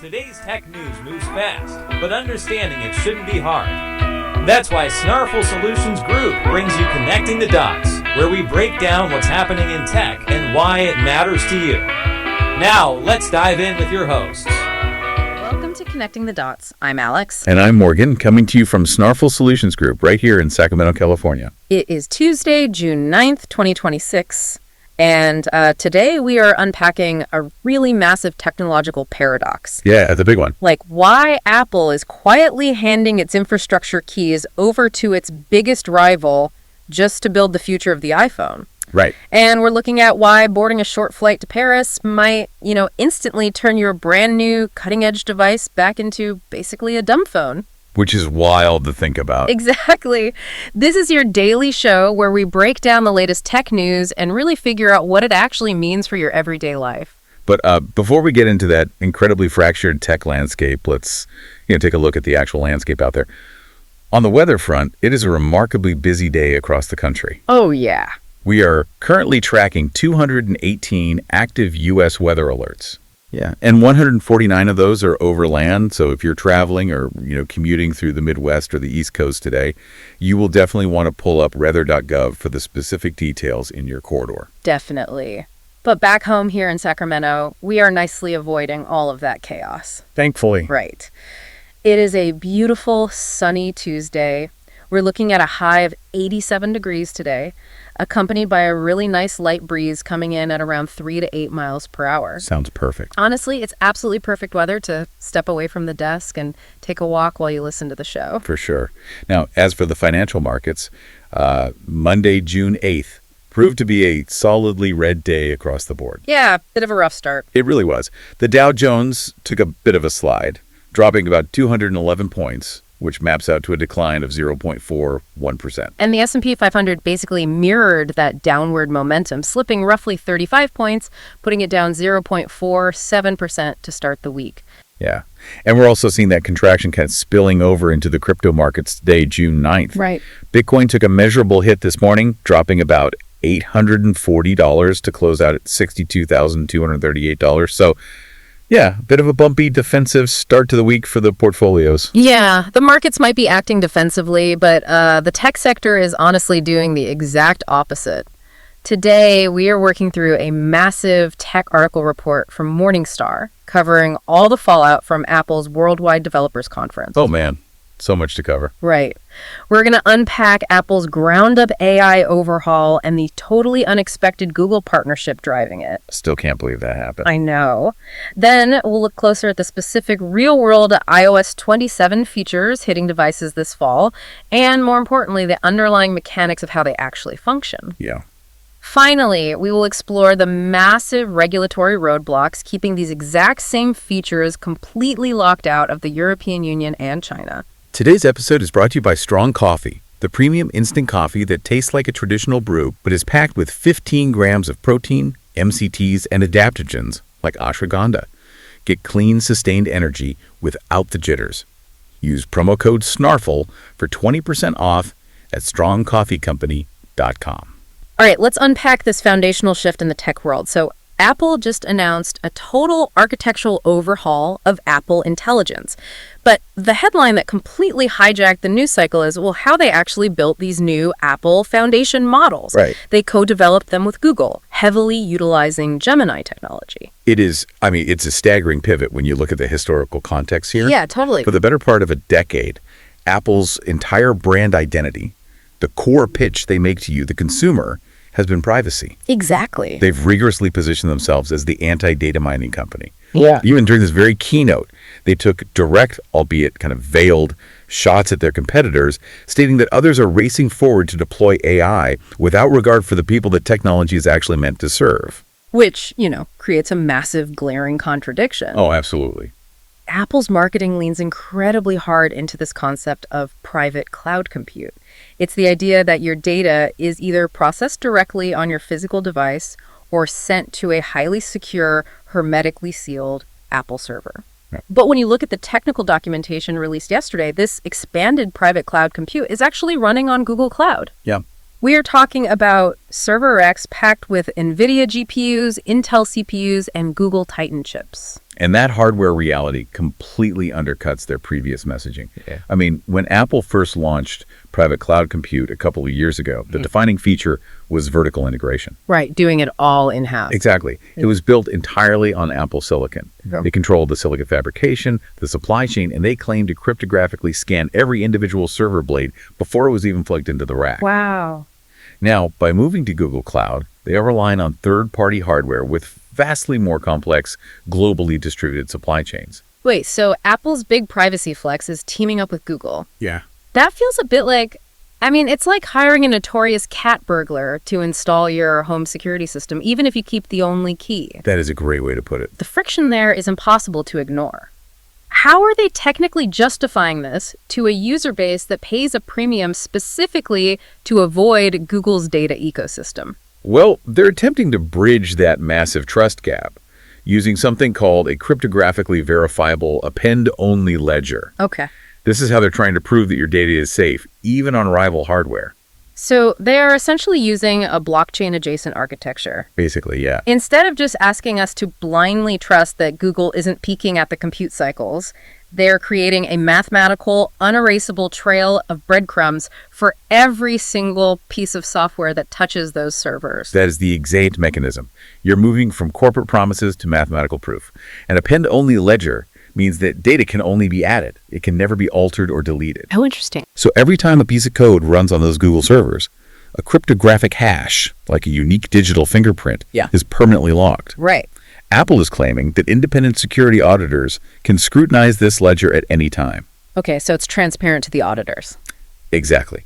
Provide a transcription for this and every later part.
Today's tech news moves fast, but understanding it shouldn't be hard. That's why Snarful Solutions Group brings you Connecting the Dots, where we break down what's happening in tech and why it matters to you. Now, let's dive in with your hosts. Welcome to Connecting the Dots. I'm Alex. And I'm Morgan, coming to you from Snarful Solutions Group, right here in Sacramento, California. It is Tuesday, June 9th, 2026. And today we are unpacking a really massive technological paradox. Yeah, the big one. Like why Apple is quietly handing its infrastructure keys over to its biggest rival just to build the future of the iPhone. Right. And we're looking at why boarding a short flight to Paris might, instantly turn your brand new cutting-edge device back into basically a dumb phone. Which is wild to think about. Exactly. This is your daily show where we break down the latest tech news and really figure out what it actually means for your everyday life. But before we get into that incredibly fractured tech landscape, let's take a look at the actual landscape out there. On the weather front, it is a remarkably busy day across the country. Oh, yeah. We are currently tracking 218 active U.S. weather alerts. Yeah, and 149 of those are over land, so if you're traveling or, commuting through the Midwest or the East Coast today, you will definitely want to pull up weather.gov for the specific details in your corridor. Definitely. But back home here in Sacramento, we are nicely avoiding all of that chaos. Thankfully. Right. It is a beautiful, sunny Tuesday. We're looking at a high of 87 degrees today, accompanied by a really nice light breeze coming in at around 3 to 8 miles per hour. Sounds perfect. Honestly, it's absolutely perfect weather to step away from the desk and take a walk while you listen to the show. For sure. Now, as for the financial markets, Monday, June 8th, proved to be a solidly red day across the board. Yeah, bit of a rough start. It really was. The Dow Jones took a bit of a slide, dropping about 211 points, which maps out to a decline of 0.41%. And the S&P 500 basically mirrored that downward momentum, slipping roughly 35 points, putting it down 0.47% to start the week. Yeah. And we're also seeing that contraction kind of spilling over into the crypto markets today, June 9th. Right. Bitcoin took a measurable hit this morning, dropping about $840 to close out at $62,238. So, yeah, a bit of a bumpy defensive start to the week for the portfolios. Yeah, the markets might be acting defensively, but the tech sector is honestly doing the exact opposite. Today, we are working through a massive tech article report from Morningstar covering all the fallout from Apple's Worldwide Developers Conference. Oh, man. So much to cover. Right. We're going to unpack Apple's ground-up AI overhaul and the totally unexpected Google partnership driving it. Still can't believe that happened. I know. Then we'll look closer at the specific real-world iOS 27 features hitting devices this fall, and more importantly, the underlying mechanics of how they actually function. Yeah. Finally, we will explore the massive regulatory roadblocks keeping these exact same features completely locked out of the European Union and China. Today's episode is brought to you by Strong Coffee, the premium instant coffee that tastes like a traditional brew, but is packed with 15 grams of protein, MCTs, and adaptogens like ashwagandha. Get clean, sustained energy without the jitters. Use promo code SNARFL for 20% off at strongcoffeecompany.com. All right, let's unpack this foundational shift in the tech world. So Apple just announced a total architectural overhaul of Apple Intelligence. But the headline that completely hijacked the news cycle is, well, how they actually built these new Apple Foundation models. Right. They co-developed them with Google, heavily utilizing Gemini technology. It's a staggering pivot when you look at the historical context here. Yeah, totally. For the better part of a decade, Apple's entire brand identity, the core pitch they make to you, the consumer, has been privacy. Exactly. They've rigorously positioned themselves as the anti-data mining company. Yeah. Even during this very keynote, they took direct, albeit kind of veiled, shots at their competitors, stating that others are racing forward to deploy AI without regard for the people that technology is actually meant to serve. Which, creates a massive glaring contradiction. Oh, absolutely. Apple's marketing leans incredibly hard into this concept of private cloud compute. It's the idea that your data is either processed directly on your physical device or sent to a highly secure, hermetically sealed Apple server. Yeah. But when you look at the technical documentation released yesterday, this expanded private cloud compute is actually running on Google Cloud. Yeah. We are talking about Server X packed with NVIDIA GPUs, Intel CPUs, and Google Titan chips. And that hardware reality completely undercuts their previous messaging. Yeah. I mean, when Apple first launched private cloud compute a couple of years ago, the defining feature was vertical integration. Right, doing it all in-house. Exactly. It was built entirely on Apple silicon. Yeah. They controlled the silicon fabrication, the supply chain, and they claimed to cryptographically scan every individual server blade before it was even plugged into the rack. Wow. Now, by moving to Google Cloud, they are relying on third-party hardware with vastly more complex, globally distributed supply chains. Wait, so Apple's big privacy flex is teaming up with Google. Yeah. That feels a bit like, it's like hiring a notorious cat burglar to install your home security system, even if you keep the only key. That is a great way to put it. The friction there is impossible to ignore. How are they technically justifying this to a user base that pays a premium specifically to avoid Google's data ecosystem? Well, they're attempting to bridge that massive trust gap using something called a cryptographically verifiable append-only ledger. Okay. This is how they're trying to prove that your data is safe, even on rival hardware. So they are essentially using a blockchain-adjacent architecture. Basically, yeah. Instead of just asking us to blindly trust that Google isn't peaking at the compute cycles, they're creating a mathematical, unerasable trail of breadcrumbs for every single piece of software that touches those servers. That is the exact mechanism. You're moving from corporate promises to mathematical proof. An append-only ledger means that data can only be added. It can never be altered or deleted. Oh, interesting. So every time a piece of code runs on those Google servers, a cryptographic hash, like a unique digital fingerprint, is permanently logged. Right. Apple is claiming that independent security auditors can scrutinize this ledger at any time. Okay, so it's transparent to the auditors. Exactly.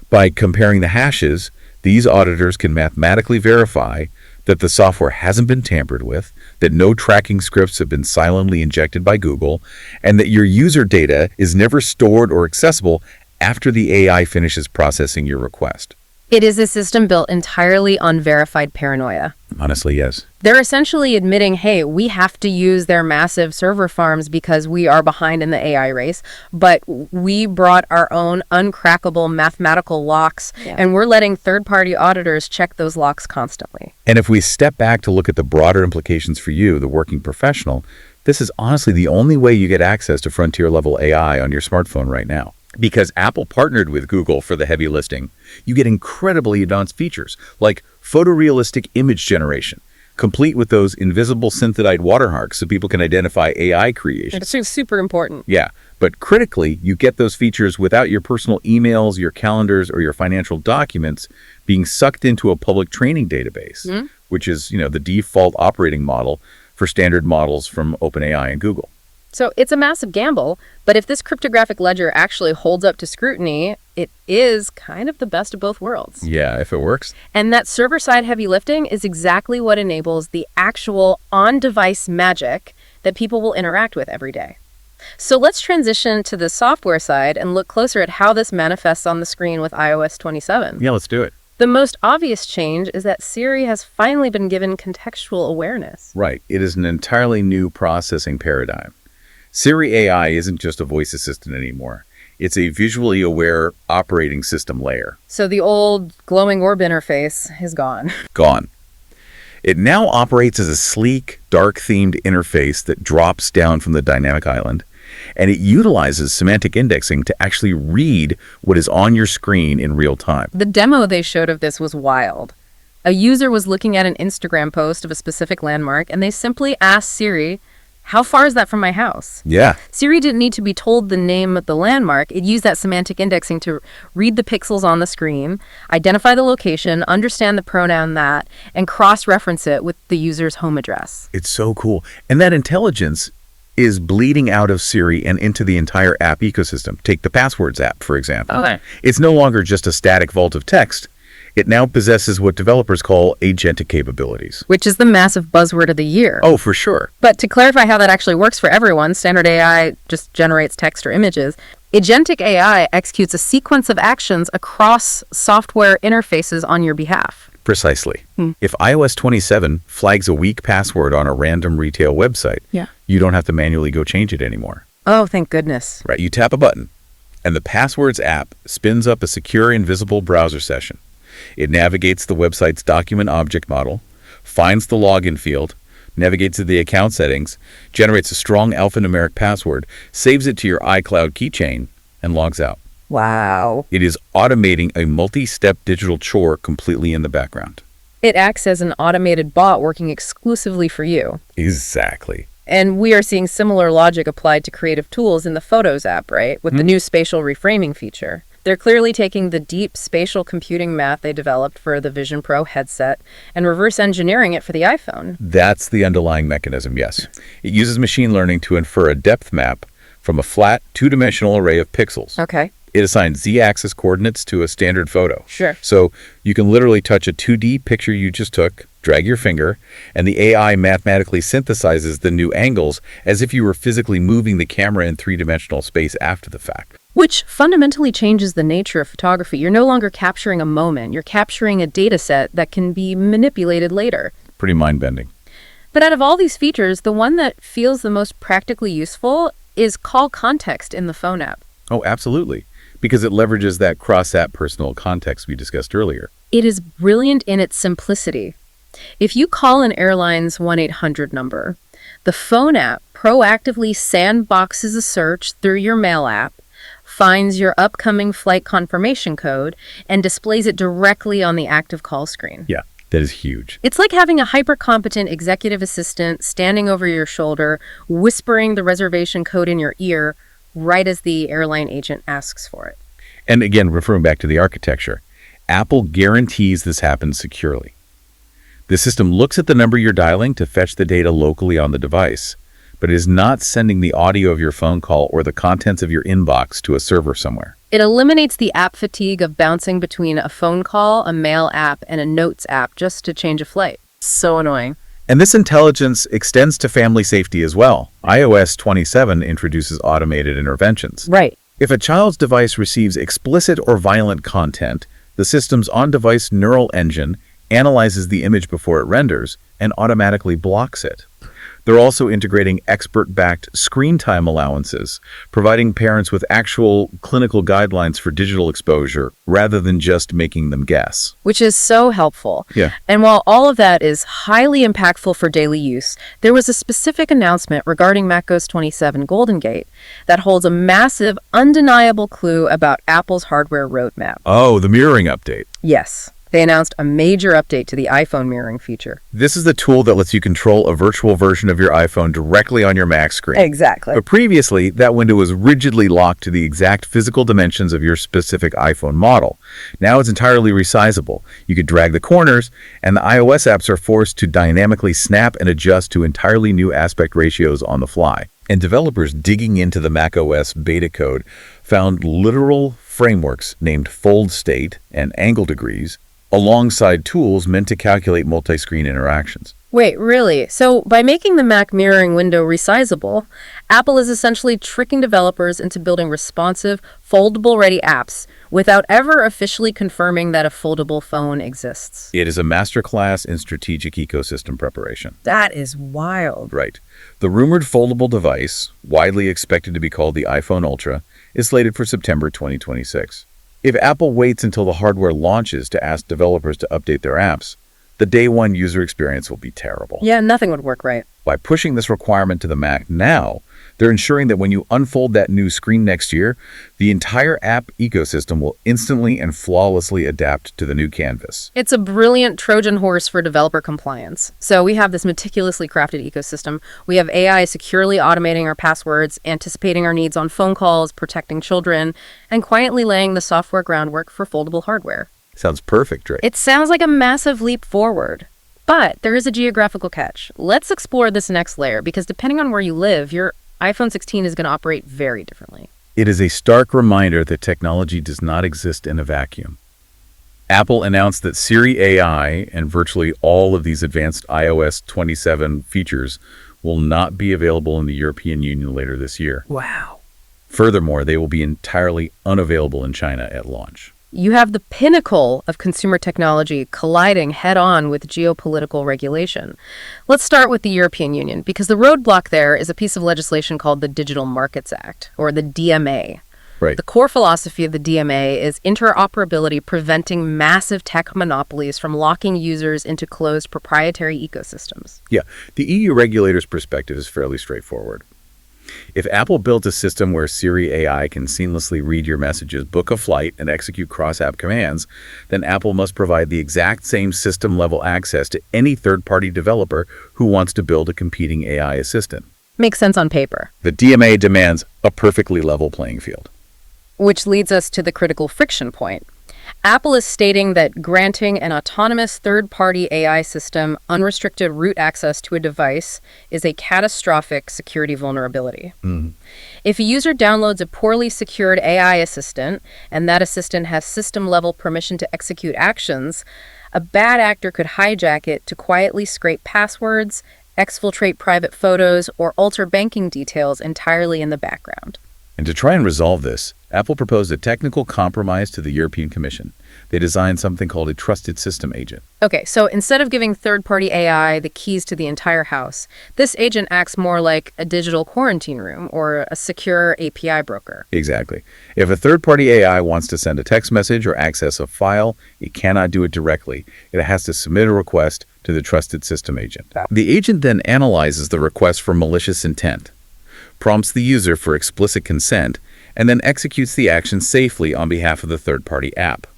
By comparing the hashes, these auditors can mathematically verify that the software hasn't been tampered with, that no tracking scripts have been silently injected by Google, and that your user data is never stored or accessible after the AI finishes processing your request. It is a system built entirely on verified paranoia. Honestly, yes. They're essentially admitting, hey, we have to use their massive server farms because we are behind in the AI race, but we brought our own uncrackable mathematical locks, and we're letting third-party auditors check those locks constantly. And if we step back to look at the broader implications for you, the working professional, this is honestly the only way you get access to frontier-level AI on your smartphone right now. Because Apple partnered with Google for the heavy lifting, you get incredibly advanced features like photorealistic image generation, complete with those invisible synthesized watermarks so people can identify AI creations. It's super important. Yeah, but critically, you get those features without your personal emails, your calendars, or your financial documents being sucked into a public training database, which is, the default operating model for standard models from OpenAI and Google. So it's a massive gamble, but if this cryptographic ledger actually holds up to scrutiny, it is kind of the best of both worlds. Yeah, if it works. And that server-side heavy lifting is exactly what enables the actual on-device magic that people will interact with every day. So let's transition to the software side and look closer at how this manifests on the screen with iOS 27. Yeah, let's do it. The most obvious change is that Siri has finally been given contextual awareness. Right. It is an entirely new processing paradigm. Siri AI isn't just a voice assistant anymore. It's a visually aware operating system layer. So the old glowing orb interface is gone. Gone. It now operates as a sleek, dark-themed interface that drops down from the dynamic island, and it utilizes semantic indexing to actually read what is on your screen in real time. The demo they showed of this was wild. A user was looking at an Instagram post of a specific landmark, and they simply asked Siri, how far is that from my house? Yeah. Siri didn't need to be told the name of the landmark. It used that semantic indexing to read the pixels on the screen, identify the location, understand the pronoun that, and cross-reference it with the user's home address. It's so cool. And that intelligence is bleeding out of Siri and into the entire app ecosystem. Take the Passwords app, for example. Okay. It's no longer just a static vault of text. It now possesses what developers call agentic capabilities. Which is the massive buzzword of the year. Oh, for sure. But to clarify how that actually works for everyone, standard AI just generates text or images. Agentic AI executes a sequence of actions across software interfaces on your behalf. Precisely. If iOS 27 flags a weak password on a random retail website, you don't have to manually go change it anymore. Oh, thank goodness. Right, you tap a button, and the Passwords app spins up a secure invisible browser session. It navigates the website's document object model, finds the login field, navigates to the account settings, generates a strong alphanumeric password, saves it to your iCloud keychain, and logs out. Wow. It is automating a multi-step digital chore completely in the background. It acts as an automated bot working exclusively for you. Exactly. And we are seeing similar logic applied to creative tools in the Photos app, right? With the new spatial reframing feature. They're clearly taking the deep spatial computing math they developed for the Vision Pro headset and reverse engineering it for the iPhone. That's the underlying mechanism, yes. It uses machine learning to infer a depth map from a flat, two-dimensional array of pixels. Okay. It assigns z-axis coordinates to a standard photo. Sure. So you can literally touch a 2D picture you just took, drag your finger, and the AI mathematically synthesizes the new angles as if you were physically moving the camera in three-dimensional space after the fact. Which fundamentally changes the nature of photography. You're no longer capturing a moment. You're capturing a data set that can be manipulated later. Pretty mind-bending. But out of all these features, the one that feels the most practically useful is call context in the phone app. Oh, absolutely. Because it leverages that cross-app personal context we discussed earlier. It is brilliant in its simplicity. If you call an airline's 1-800 number, the phone app proactively sandboxes a search through your mail app, finds your upcoming flight confirmation code, and displays it directly on the active call screen. Yeah, that is huge. It's like having a hyper-competent executive assistant standing over your shoulder, whispering the reservation code in your ear right as the airline agent asks for it. And again, referring back to the architecture, Apple guarantees this happens securely. The system looks at the number you're dialing to fetch the data locally on the device, but it is not sending the audio of your phone call or the contents of your inbox to a server somewhere. It eliminates the app fatigue of bouncing between a phone call, a mail app, and a notes app just to change a flight. So annoying. And this intelligence extends to family safety as well. iOS 27 introduces automated interventions. Right. If a child's device receives explicit or violent content, the system's on-device neural engine analyzes the image before it renders and automatically blocks it. They're also integrating expert-backed screen time allowances, providing parents with actual clinical guidelines for digital exposure rather than just making them guess. Which is so helpful. Yeah. And while all of that is highly impactful for daily use, there was a specific announcement regarding macOS 27 Golden Gate that holds a massive, undeniable clue about Apple's hardware roadmap. Oh, the mirroring update. Yes. They announced a major update to the iPhone mirroring feature. This is the tool that lets you control a virtual version of your iPhone directly on your Mac screen. Exactly. But previously, that window was rigidly locked to the exact physical dimensions of your specific iPhone model. Now it's entirely resizable. You could drag the corners, and the iOS apps are forced to dynamically snap and adjust to entirely new aspect ratios on the fly. And developers digging into the macOS beta code found literal frameworks named fold state and angle degrees, alongside tools meant to calculate multi-screen interactions. Wait, really? So by making the Mac mirroring window resizable, Apple is essentially tricking developers into building responsive, foldable-ready apps without ever officially confirming that a foldable phone exists. It is a masterclass in strategic ecosystem preparation. That is wild. Right. The rumored foldable device, widely expected to be called the iPhone Ultra, is slated for September 2026. If Apple waits until the hardware launches to ask developers to update their apps, the day one user experience will be terrible. Yeah, nothing would work right. By pushing this requirement to the Mac now, they're ensuring that when you unfold that new screen next year, the entire app ecosystem will instantly and flawlessly adapt to the new canvas. It's a brilliant Trojan horse for developer compliance. So we have this meticulously crafted ecosystem. We have AI securely automating our passwords, anticipating our needs on phone calls, protecting children, and quietly laying the software groundwork for foldable hardware. Sounds perfect, right? It sounds like a massive leap forward. But there is a geographical catch. Let's explore this next layer, because depending on where you live, your iPhone 16 is going to operate very differently. It is a stark reminder that technology does not exist in a vacuum. Apple announced that Siri AI and virtually all of these advanced iOS 27 features will not be available in the European Union later this year. Wow. Furthermore, they will be entirely unavailable in China at launch. You have the pinnacle of consumer technology colliding head-on with geopolitical regulation. Let's start with the European Union, because the roadblock there is a piece of legislation called the Digital Markets Act, or the DMA. Right. The core philosophy of the DMA is interoperability, preventing massive tech monopolies from locking users into closed proprietary ecosystems. Yeah, the EU regulator's perspective is fairly straightforward. If Apple built a system where Siri AI can seamlessly read your messages, book a flight, and execute cross-app commands, then Apple must provide the exact same system-level access to any third-party developer who wants to build a competing AI assistant. Makes sense on paper. The DMA demands a perfectly level playing field. Which leads us to the critical friction point. Apple is stating that granting an autonomous third-party AI system unrestricted root access to a device is a catastrophic security vulnerability. If a user downloads a poorly secured AI assistant, and that assistant has system-level permission to execute actions, a bad actor could hijack it to quietly scrape passwords, exfiltrate private photos, or alter banking details entirely in the background. And to try and resolve this, Apple proposed a technical compromise to the European Commission. They designed something called a trusted system agent. Okay, so instead of giving third-party AI the keys to the entire house, this agent acts more like a digital quarantine room or a secure API broker. Exactly. If a third-party AI wants to send a text message or access a file, it cannot do it directly. It has to submit a request to the trusted system agent. The agent then analyzes the request for malicious intent, prompts the user for explicit consent, and then executes the action safely on behalf of the third-party app.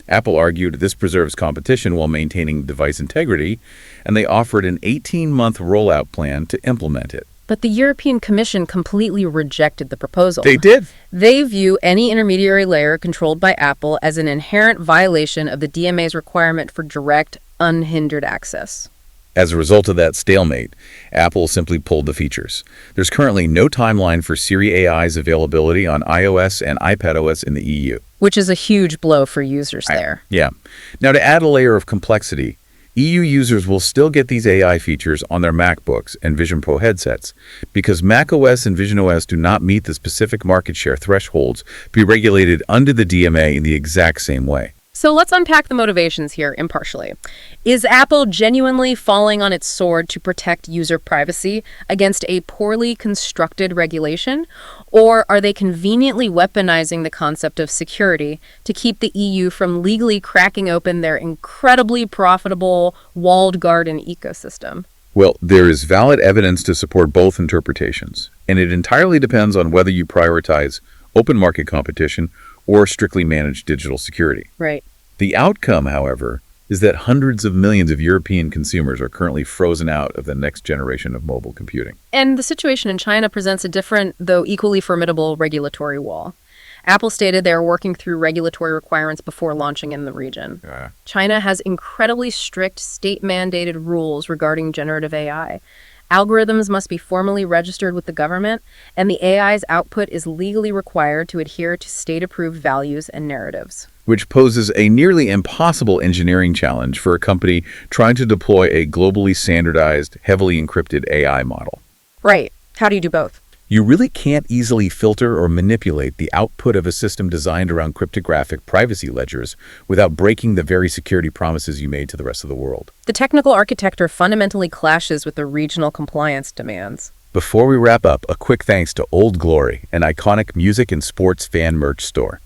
Apple argued this preserves competition while maintaining device integrity, and they offered an 18-month rollout plan to implement it. But the European Commission completely rejected the proposal. They did. They view any intermediary layer controlled by Apple as an inherent violation of the DMA's requirement for direct, unhindered access. As a result of that stalemate, Apple simply pulled the features. There's currently no timeline for Siri AI's availability on iOS and iPadOS in the EU. Which is a huge blow for users there. Yeah. Now, to add a layer of complexity, EU users will still get these AI features on their MacBooks and Vision Pro headsets because macOS and VisionOS do not meet the specific market share thresholds to be regulated under the DMA in the exact same way. So let's unpack the motivations here impartially. Is Apple genuinely falling on its sword to protect user privacy against a poorly constructed regulation? Or are they conveniently weaponizing the concept of security to keep the EU from legally cracking open their incredibly profitable walled garden ecosystem? Well, there is valid evidence to support both interpretations, and it entirely depends on whether you prioritize open market competition or strictly managed digital security. Right. The outcome, however, is that hundreds of millions of European consumers are currently frozen out of the next generation of mobile computing. And the situation in China presents a different, though equally formidable, regulatory wall. Apple stated they are working through regulatory requirements before launching in the region. China has incredibly strict state-mandated rules regarding generative AI. Algorithms must be formally registered with the government, and the AI's output is legally required to adhere to state-approved values and narratives. Which poses a nearly impossible engineering challenge for a company trying to deploy a globally standardized, heavily encrypted AI model. Right. How do you do both? You really can't easily filter or manipulate the output of a system designed around cryptographic privacy ledgers without breaking the very security promises you made to the rest of the world. The technical architecture fundamentally clashes with the regional compliance demands. Before we wrap up, a quick thanks to Old Glory, an iconic music and sports fan merch store.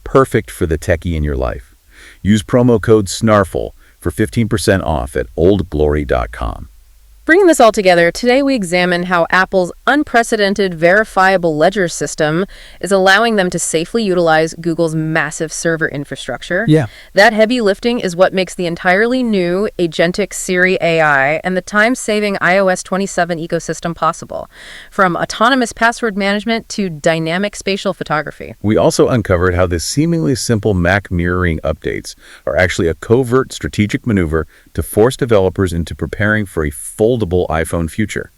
Perfect for the techie in your life. Use promo code SNARFL for 15% off at oldglory.com. Bringing this all together, today we examine how Apple's unprecedented verifiable ledger system is allowing them to safely utilize Google's massive server infrastructure. Yeah. That heavy lifting is what makes the entirely new agentic Siri AI and the time-saving iOS 27 ecosystem possible, from autonomous password management to dynamic spatial photography. We also uncovered how the seemingly simple Mac mirroring updates are actually a covert strategic maneuver to force developers into preparing for a foldable iPhone future.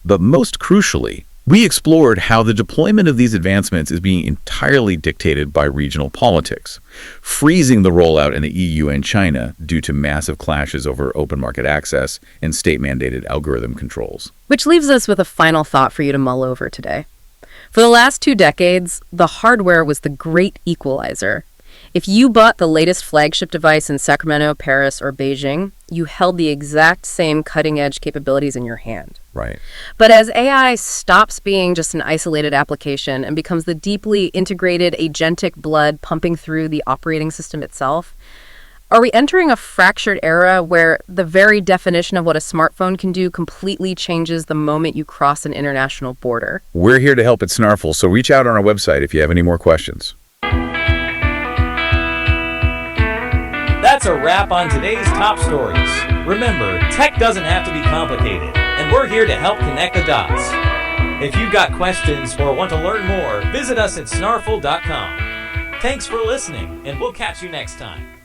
But most crucially, we explored how the deployment of these advancements is being entirely dictated by regional politics, freezing the rollout in the EU and China due to massive clashes over open market access and state-mandated algorithm controls. Which leaves us with a final thought for you to mull over today. For the last 2 decades, the hardware was the great equalizer. If you bought the latest flagship device in Sacramento, Paris, or Beijing, you held the exact same cutting-edge capabilities in your hand. Right. But as AI stops being just an isolated application and becomes the deeply integrated agentic blood pumping through the operating system itself, are we entering a fractured era where the very definition of what a smartphone can do completely changes the moment you cross an international border? We're here to help at Snarful, so reach out on our website if you have any more questions. That's a wrap on today's top stories. Remember, tech doesn't have to be complicated, and we're here to help connect the dots. If you've got questions or want to learn more, visit us at snarful.com. Thanks for listening, and we'll catch you next time.